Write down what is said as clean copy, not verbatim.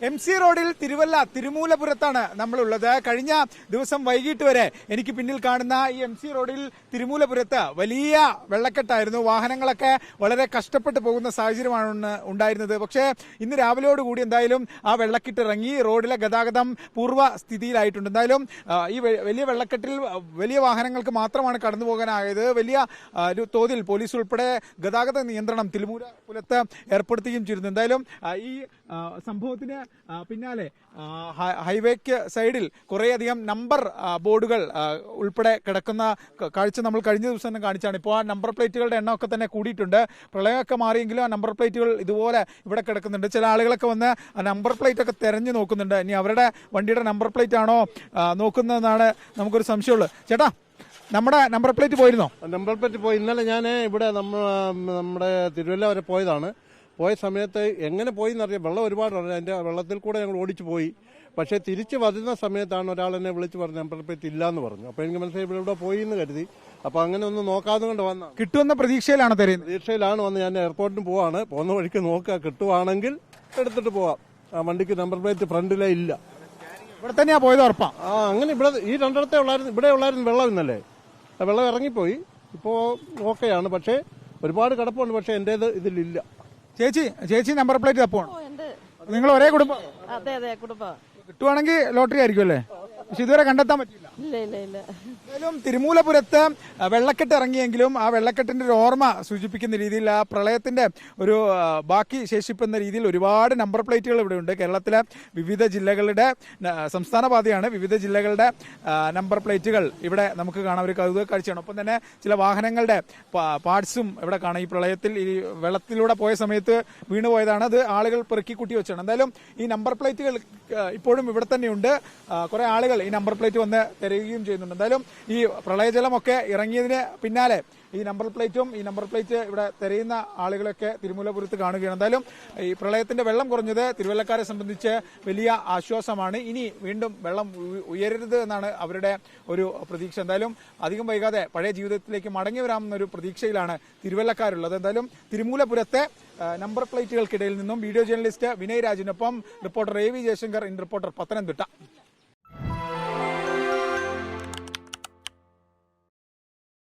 MC റോഡിൽ തിരുവല്ല തിരുമൂലപുരത്താണ് നമ്മളുള്ളത്. കഴിഞ്ഞ ദിവസം വൈകിട്ട് വരെ എനിക്ക് പിന്നിൽ കാണുന്ന ഈ MC റോഡിൽ തിരുമൂലപുരത്ത് വലിയ വെള്ളക്കെട്ടായിരുന്നു. വാഹനങ്ങളൊക്കെ വളരെ കഷ്ടപ്പെട്ട് പോകുന്ന സാഹചര്യമാണ് ഉണ്ടായിരുന്നത്. പക്ഷേ ഇന്ന് രാവിലെയോടുകൂടി എന്തായാലും ആ വെള്ളക്കെട്ട് ഇറങ്ങി റോഡിലെ ഗതാഗതം പൂർവ്വ സ്ഥിതിയിലായിട്ടുണ്ട്. എന്തായാലും ഈ വലിയ വെള്ളക്കെട്ടിൽ വലിയ വാഹനങ്ങൾക്ക് മാത്രമാണ് കടന്നു പോകാനായത്. വലിയ തോതിൽ പോലീസ് ഉൾപ്പെടെ ഗതാഗത നിയന്ത്രണം തിരുമൂലപുരത്ത് ഏർപ്പെടുത്തുകയും ചെയ്തിരുന്നു. എന്തായാലും ഈ സംഭവത്തിന് പിന്നാലെ ഹൈവേക്ക് സൈഡിൽ കുറേയധികം നമ്പർ ബോർഡുകൾ ഉൾപ്പെടെ കിടക്കുന്ന കാഴ്ച നമ്മൾ കഴിഞ്ഞ ദിവസം തന്നെ കാണിച്ചാണ്. ഇപ്പോൾ ആ നമ്പർ പ്ലേറ്റുകളുടെ എണ്ണമൊക്കെ തന്നെ കൂടിയിട്ടുണ്ട്. പ്രളയമൊക്കെ മാറിയെങ്കിലും ആ നമ്പർ പ്ലേറ്റുകൾ ഇതുപോലെ ഇവിടെ കിടക്കുന്നുണ്ട്. ചില ആളുകളൊക്കെ വന്ന് ആ നമ്പർ പ്ലേറ്റ് ഒക്കെ തെരഞ്ഞു നോക്കുന്നുണ്ട്. ഇനി അവരുടെ വണ്ടിയുടെ നമ്പർ പ്ലേറ്റ് ആണോ നോക്കുന്നതെന്നാണ് നമുക്കൊരു സംശയമുള്ളത്. ചേട്ടാ, നമ്മുടെ നമ്പർ പ്ലേറ്റ് പോയിരുന്നോ? നമ്പർ പ്ലേറ്റ് പോയി. ഇന്നലെ ഞാൻ ഇവിടെ നമ്മുടെ തിരുവല്ല വരെ പോയതാണ്. പോയ സമയത്ത് എങ്ങനെ പോയി എന്നറിയാം. വെള്ളം ഒരുപാടുണ്ട്. അതിൻ്റെ വെള്ളത്തിൽ കൂടെ ഞങ്ങൾ ഓടിച്ചു പോയി. പക്ഷേ തിരിച്ച് വരുന്ന സമയത്താണ് ഒരാൾ എന്നെ വിളിച്ച് പറഞ്ഞു നമ്പർ പ്ലേറ്റ് ഇല്ല എന്ന് പറഞ്ഞു. അപ്പോൾ എനിക്ക് മനസ്സിലായി ഇവിടെ പോയി എന്ന് കരുതി. അപ്പോൾ അങ്ങനെ ഒന്നും നോക്കാതെ കൊണ്ട് വന്ന കിട്ടുമെന്ന പ്രതീക്ഷയിലാണ് തരുന്നത്. പ്രതീക്ഷയിലാണ് വന്ന് ഞാൻ എയർപോർട്ടിന് പോവാണ്. പോകുന്ന വഴിക്ക് നോക്കുക, കിട്ടുവാണെങ്കിൽ എടുത്തിട്ട് പോവാം. ആ വണ്ടിക്ക് നമ്പർ പ്ലേറ്റ് ഫ്രണ്ടിലേ ഇല്ല. ഇവിടെ തന്നെയാ പോയത് ഉറപ്പാ? അങ്ങനെ ഇവിടെ ഈ രണ്ടിടത്തെ ഉള്ളായിരുന്നു. ഇവിടെ ഉള്ളായിരുന്നു വെള്ളം. ഇന്നലെ വെള്ളം ഇറങ്ങിപ്പോയി. ഇപ്പോൾ ഓക്കെയാണ്. പക്ഷേ ഒരുപാട് കിടപ്പുണ്ട്. പക്ഷേ എന്റേത് ഇതിലില്ല. ചേച്ചി നമ്പർ പ്ലേറ്റ് തപ്പുവാണ്. നിങ്ങൾ ഒരേ കുടുംബം? അതെ അതെ, കുടുംബം. കിട്ടുവാണെങ്കിൽ ലോട്ടറി ആയിരിക്കും അല്ലേ? പക്ഷെ ഇതുവരെ കണ്ടെത്താൻ പറ്റില്ല. എന്തായാലും തിരുമൂലപുരത്ത് വെള്ളക്കെട്ട് ഇറങ്ങിയെങ്കിലും ആ വെള്ളക്കെട്ടിന്റെ ഒരു ഓർമ്മ സൂചിപ്പിക്കുന്ന രീതിയിൽ ആ പ്രളയത്തിന്റെ ഒരു ബാക്കി ശേഷിപ്പെന്ന രീതിയിൽ ഒരുപാട് നമ്പർ പ്ലേറ്റുകൾ ഇവിടെ ഉണ്ട്. കേരളത്തിലെ വിവിധ ജില്ലകളുടെ സംസ്ഥാന പാതയാണ്. വിവിധ ജില്ലകളുടെ നമ്പർ പ്ലേറ്റുകൾ ഇവിടെ നമുക്ക് കാണാം. ഒരു കൗതുക കാഴ്ചയാണ്. ഒപ്പം തന്നെ ചില വാഹനങ്ങളുടെ പാർട്സും ഇവിടെ കാണാം. ഈ പ്രളയത്തിൽ ഈ വെള്ളത്തിലൂടെ പോയ സമയത്ത് വീണുപോയതാണ്. അത് ആളുകൾ പെറുക്കി കൂട്ടി വെച്ചാണ്. എന്തായാലും ഈ നമ്പർ പ്ലേറ്റുകൾ ഇപ്പോഴും ഇവിടെ തന്നെയുണ്ട്. കുറെ ആളുകൾ ഈ നമ്പർ പ്ലേറ്റ് വന്ന് തിരയുകയും ചെയ്യുന്നുണ്ട്. എന്തായാലും ഈ പ്രളയജലമൊക്കെ ഇറങ്ങിയതിന് പിന്നാലെ ഈ നമ്പർ പ്ലേറ്റ് ഇവിടെ തിരയുന്ന ആളുകളൊക്കെ തിരുമൂലപുരത്ത് കാണുകയാണ്. എന്തായാലും ഈ പ്രളയത്തിന്റെ വെള്ളം കുറഞ്ഞത് തിരുവല്ലക്കാരെ സംബന്ധിച്ച് വലിയ ആശ്വാസമാണ്. ഇനി വീണ്ടും വെള്ളം ഉയരരുത് എന്നാണ് അവരുടെ ഒരു പ്രതീക്ഷ. എന്തായാലും അധികം വൈകാതെ പഴയ ജീവിതത്തിലേക്ക് മടങ്ങി വരാമെന്നൊരു പ്രതീക്ഷയിലാണ് തിരുവല്ലക്കാരുള്ളത്. എന്തായാലും തിരുമൂലപുരത്തെ നമ്പർ പ്ലേറ്റുകൾക്കിടയിൽ നിന്നും വീഡിയോ ജേർണലിസ്റ്റ് വിനയ് രാജിനൊപ്പം reporter AV Jayashankar, in reporter, Pathanamthitta.